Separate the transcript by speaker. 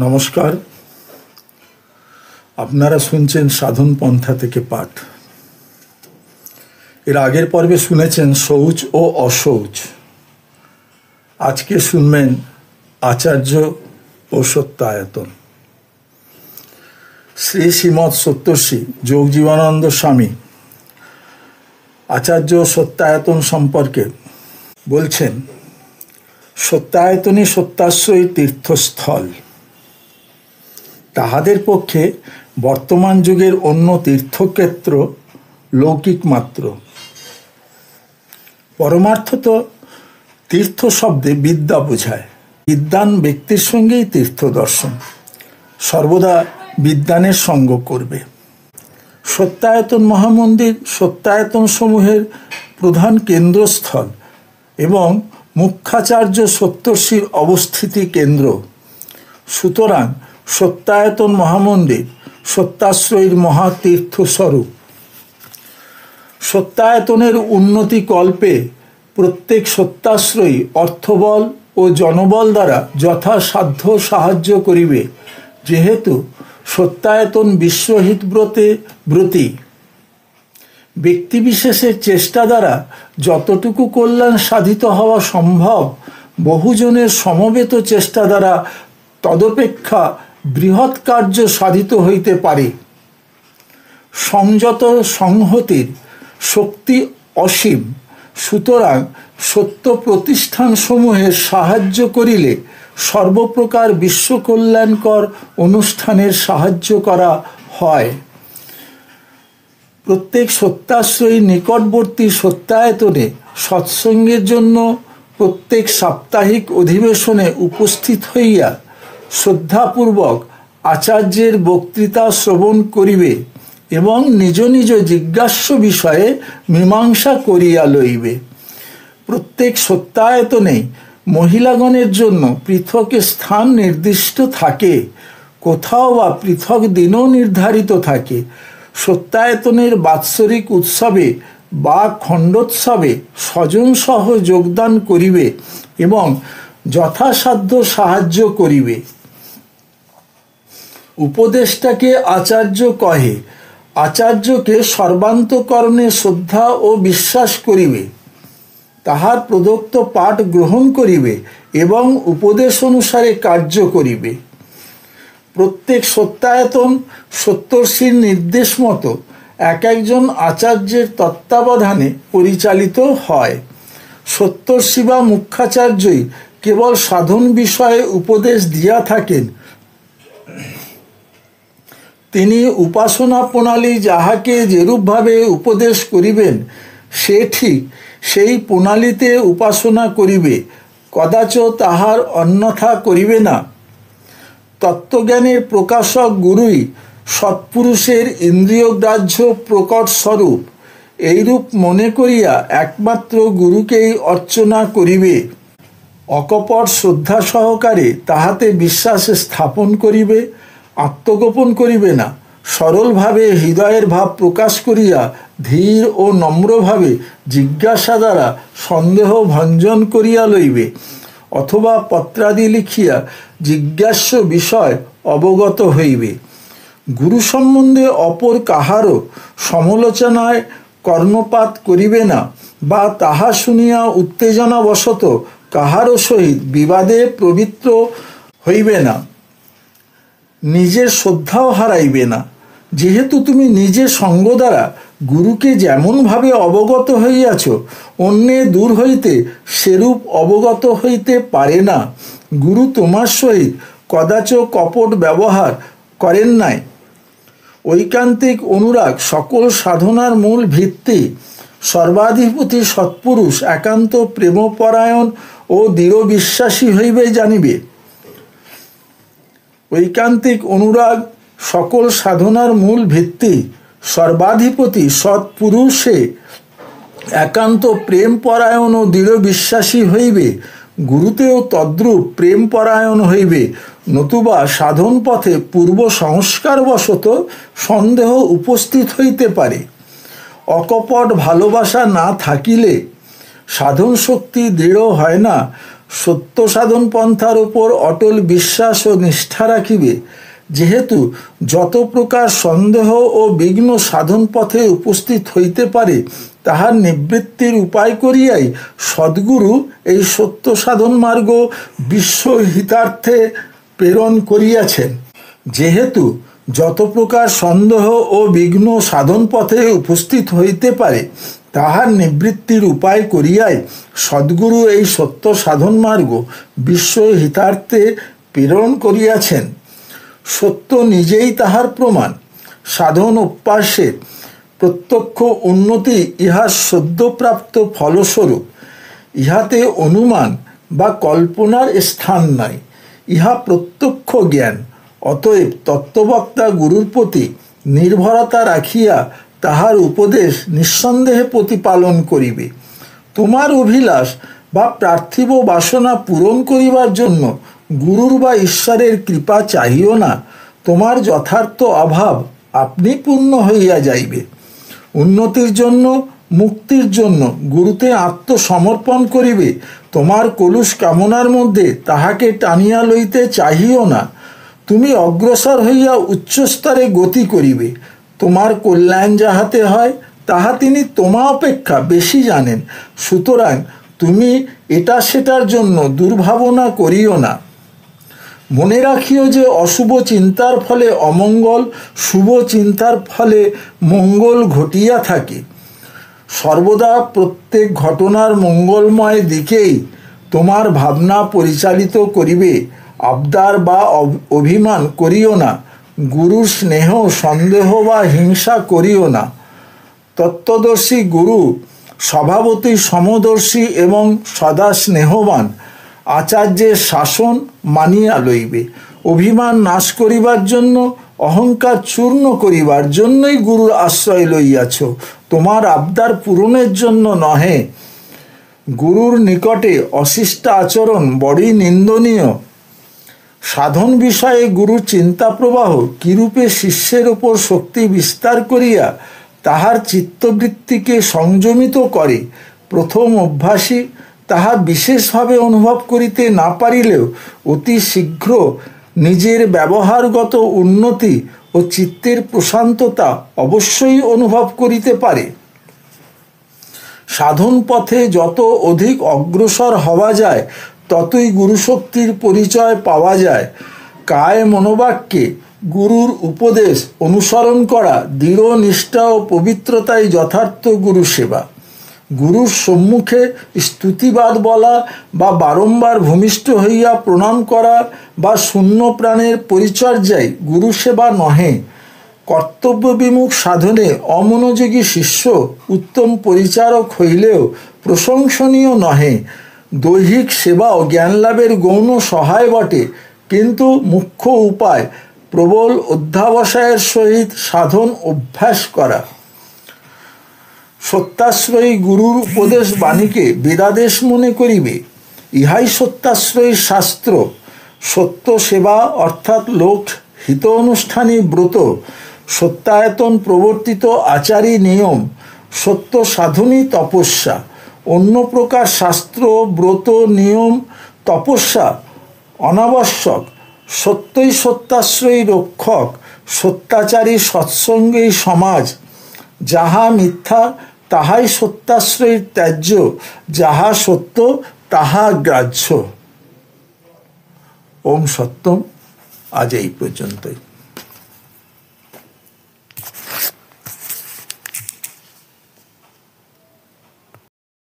Speaker 1: নমস্কার, আপনারা শুনছেন সাধন পন্থা থেকে পাঠ। এর আগের পর্বে শুনেছেন শৌচ ও অশৌচ। আজকে শুনবেন আচার্য ও সত্যায়তন। শ্রী শ্রীমৎ সত্যর্ষি যোগজীবনানন্দ স্বামী আচার্য সত্যায়তন সম্পর্কে বলছেন, সত্যায়তনই সত্যাশ্রয়ী তীর্থস্থল। তাহাদের পক্ষে বর্তমান যুগের অন্য তীর্থক্ষেত্র লৌকিক মাত্র। পরমার্থত তীর্থ শব্দে বিদ্যা বোঝায়। বিদ্বান ব্যক্তির সঙ্গেই তীর্থ দর্শন, সর্বদা বিদ্বানের সঙ্গ করবে। সত্যায়তন মহামন্দির সত্যায়তন সমূহের প্রধান কেন্দ্রস্থল এবং মুখ্যাচার্য সপ্তর্ষির অবস্থিতি কেন্দ্র। সুতরাং সত্যায়তন মহামন্দির সত্যাশ্রয়ীর মহাতীর্থস্বরূপ। সত্যায়তনের উন্নতি কল্পে প্রত্যেক সত্যাশ্রয়ী অর্থবল ও জনবল দ্বারা যথাসাধ্য সাহায্য করিবে, যেহেতু সত্যায়তন বিশ্বহিত ব্রতী। ব্যক্তিবিশেষের চেষ্টা দ্বারা যতটুকু কল্যাণ সাধিত হওয়া সম্ভব, বহুজনের সমবেত চেষ্টা দ্বারা তদপেক্ষা বৃহৎ কার্য সাধিত হইতে পারে। সংযত সংহতির শক্তি অসীম। সুতরাং সত্য প্রতিষ্ঠানসমূহের সাহায্য করিলে সর্বপ্রকার বিশ্বকল্যাণকর অনুষ্ঠানের সাহায্য করা হয়। প্রত্যেক সত্যাশ্রয়ী নিকটবর্তী সত্যায়তনে সৎসঙ্গের জন্য প্রত্যেক সাপ্তাহিক অধিবেশনে উপস্থিত হইয়া শ্রদ্ধাপূর্বক আচার্যের বক্তৃতা শ্রবণ করিবে এবং নিজ নিজ জিজ্ঞাস্য বিষয়ে মীমাংসা করিয়া লইবে। প্রত্যেক সত্যায়তনেই মহিলাগণের জন্য পৃথক স্থান নির্দিষ্ট থাকে, কোথাও বা পৃথক দিনও নির্ধারিত থাকে। সত্যায়তনের বাৎসরিক উৎসবে বা খণ্ডোৎসবে স্বজনসহ যোগদান করিবে এবং যথাসাধ্য সাহায্য করিবে। উপদেষ্টাকে আচার্য কহে। আচার্যকে সর্বান্তকরণে শ্রদ্ধা ও বিশ্বাস করিবে, তাহার প্রদত্ত পাঠ গ্রহণ করিবে এবং উপদেশ অনুসারে কার্য করিবে। প্রত্যেক সত্যায়তন সপ্তর্ষির নির্দেশ মতো এক একজন আচার্যের তত্ত্বাবধানে পরিচালিত হয়। সপ্তর্ষি বা মুখ্যাচার্যই কেবল সাধন বিষয়ে উপদেশ দিয়া থাকেন। তিনি উপাসনা প্রণালী যাহাকে যেরূপভাবে উপদেশ করিবেন, সে ঠিক সেই প্রণালীতে উপাসনা করিবে, কদাচ তাহার অন্যথা করিবে না। তত্ত্বজ্ঞানের প্রকাশক গুরুই সৎপুরুষের ইন্দ্রিয়গ্রাহ্য প্রকট স্বরূপ। এইরূপ মনে করিয়া একমাত্র গুরুকেই অর্চনা করিবে। অকপট শ্রদ্ধা সহকারে তাহাতে বিশ্বাস স্থাপন করিবে, আত্মগোপন করিবে না। সরলভাবে হৃদয়ের ভাব প্রকাশ করিয়া ধীর ও নম্রভাবে জিজ্ঞাসা দ্বারা সন্দেহ ভঞ্জন করিয়া লইবে, অথবা পত্রাদি লিখিয়া জিজ্ঞাস্য বিষয় অবগত হইবে। গুরু সম্বন্ধে অপর কাহারও সমালোচনায় কর্ণপাত করিবে না, বা তাহা শুনিয়া উত্তেজনাবশত কাহারও সহিত বিবাদে প্রবৃত্ত হইবে না। নিজের শ্রদ্ধাও হারাইবে না। যেহেতু তুমি নিজের সঙ্গ দ্বারা গুরুকে যেমনভাবে অবগত হইয়াছ, অন্যে দূর হইতে সেরূপ অবগত হইতে পারে না। গুরু তোমার সহিত কদাচ কপট ব্যবহার করেন নাই। ঐকান্তিক অনুরাগ সকল সাধনার মূল ভিত্তি। সর্বাধিপতি সৎপুরুষ একান্ত প্রেমপরায়ণ ও দৃঢ় বিশ্বাসী হইবে জানিবে। ঐকান্তিক অনুরাগ সকল সাধনার মূল ভিত্তি। সর্বাধিপতি সৎপুরুষে একান্ত প্রেমপরায়ণ ও দৃঢ় বিশ্বাসী হইবে। গুরুতেও তদ্রূপ প্রেমপরায়ণ হইবে, নতুবা সাধন পথে পূর্ব সংস্কারবশত সন্দেহ উপস্থিত হইতে পারে। অকপট ভালোবাসা না থাকিলে সাধন শক্তি দৃঢ় হয় না। সত্য সাধন পন্থার উপর অটল বিশ্বাস ও নিষ্ঠা রাখিবে। যেহেতু যত প্রকার সন্দেহ ও বিঘ্ন সাধন পথে উপস্থিত হইতে পারে, তাহার নিবৃত্তির উপায় করিয়াই সদ্গুরু এই সত্য সাধন মার্গ বিশ্ব হিতার্থে প্রেরণ করিয়াছেন। যেহেতু যত প্রকার সন্দেহ ও বিঘ্ন সাধন পথে উপস্থিত হইতে পারে, তাহার নিবৃত্তির উপায় করিয়াই সদ্গুরু এই সত্য সাধন মার্গ বিশ্ব হিতার্থে প্রেরণ করিয়াছেন। সত্য নিজেই তাহার প্রমাণ। সাধন অভ্যাসের প্রত্যক্ষ উন্নতি ইহার সদ্যপ্রাপ্ত ফলস্বরূপ। ইহাতে অনুমান বা কল্পনার স্থান নাই, ইহা প্রত্যক্ষ জ্ঞান। অতএব তত্ত্ববক্তা গুরুর প্রতি নির্ভরতা রাখিয়া তাহার উপদেশ নিঃসন্দেহে প্রতিপালন করিবে। তোমার অভিলাষ বা পার্থিব বাসনা পূরণ করিবার জন্য গুরুর বা ঈশ্বরের কৃপা চাহিও না। তোমার যথার্থ অভাব আপনি পূর্ণ হইয়া যাইবে। উন্নতির জন্য, মুক্তির জন্য গুরুতে আত্মসমর্পণ করিবে। তোমার কলুষ কামনার মধ্যে তাহাকে টানিয়া লইতে চাহিও না। তুমি অগ্রসর হইয়া উচ্চস্তরে গতি করিবে। তোমার কল্যাণ যাহাতে হয়, তাহা তিনি তোমা অপেক্ষা বেশি জানেন। সুতরাং তুমি এটা সেটার জন্য দুর্ভাবনা করিও না। মনে রাখিও যে অশুভ চিন্তার ফলে অমঙ্গল, শুভ চিন্তার ফলে মঙ্গল ঘটিয়া থাকে। সর্বদা প্রত্যেক ঘটনার মঙ্গলময় দিকেই তোমার ভাবনা পরিচালিত করিবে। আবদার বা অভিমান করিও না। গুরুর স্নেহ, সন্দেহ বা হিংসা করিও না। তত্ত্বদর্শী গুরু স্বভাবতই সমদর্শী এবং সদা স্নেহবান। আচার্যের শাসন মানিয়া লইবে। অভিমান নাশ করিবার জন্য, অহংকার চূর্ণ করিবার জন্যই গুরুর আশ্রয় লইয়াছ, তোমার আবদার পূরণের জন্য নহে। গুরুর নিকটে অশিষ্ট আচরণ বড়ই নিন্দনীয়। সাধন বিষয়ে গুরুর চিন্তা প্রবাহ কিরূপে শিষ্যের ওপর শক্তি বিস্তার করিয়া তাহার চিত্তবৃত্তিকে সংযমিত করে, প্রথম অভ্যাসী তাহা বিশেষভাবে অনুভব করিতে না পারিলেও অতি শীঘ্র নিজের ব্যবহারগত উন্নতি ও চিত্তের প্রশান্ততা অবশ্যই অনুভব করিতে পারে। সাধন পথে যত অধিক অগ্রসর হওয়া যায়, ততই গুরুশক্তির পরিচয় পাওয়া যায়। কায় মনোবাক্যে গুরুর উপদেশ অনুসরণ করা, দৃঢ় নিষ্ঠা ও পবিত্রতাই যথার্থ গুরু সেবা। গুরুর সম্মুখে স্তুতিবাদ বলা বা বারংবার ভূমিষ্ঠ হইয়া প্রণাম করা বা শূন্য প্রাণের পরিচর্যায় গুরু সেবা নহে। কর্তব্য বিমুখ সাধনে অমনোযোগী শিষ্য উত্তম পরিচারক হইলেও প্রশংসনীয় নহে। দৈহিক সেবাও জ্ঞানলাভের গৌণ সহায় বটে, কিন্তু মুখ্য উপায় প্রবল অধ্যাবসায়ের সহিত সাধন অভ্যাস করা। সত্যাশ্রয়ী গুরুর উপদেশ বাণীকে বেদাদেশ মনে করিবে। ইহাই সত্যাশ্রয়ী শাস্ত্র। সত্য সেবা অর্থাৎ লোক হিত অনুষ্ঠানী ব্রত, সত্যায়তন প্রবর্তিত আচারী নিয়ম, সত্য সাধনী তপস্যা। অন্য প্রকার শাস্ত্র, ব্রত, নিয়ম, তপস্যা অনাবশ্যক। সত্যই সত্যাশ্রয়ী রক্ষক। সত্যাচারী সৎসঙ্গেই সমাজ। যাহা মিথ্যা তাহাই সত্যাশ্রয়ীর ত্যায্য, যাহা সত্য তাহা গ্রাহ্য। ওম সত্যম। আজ এই পর্যন্তই।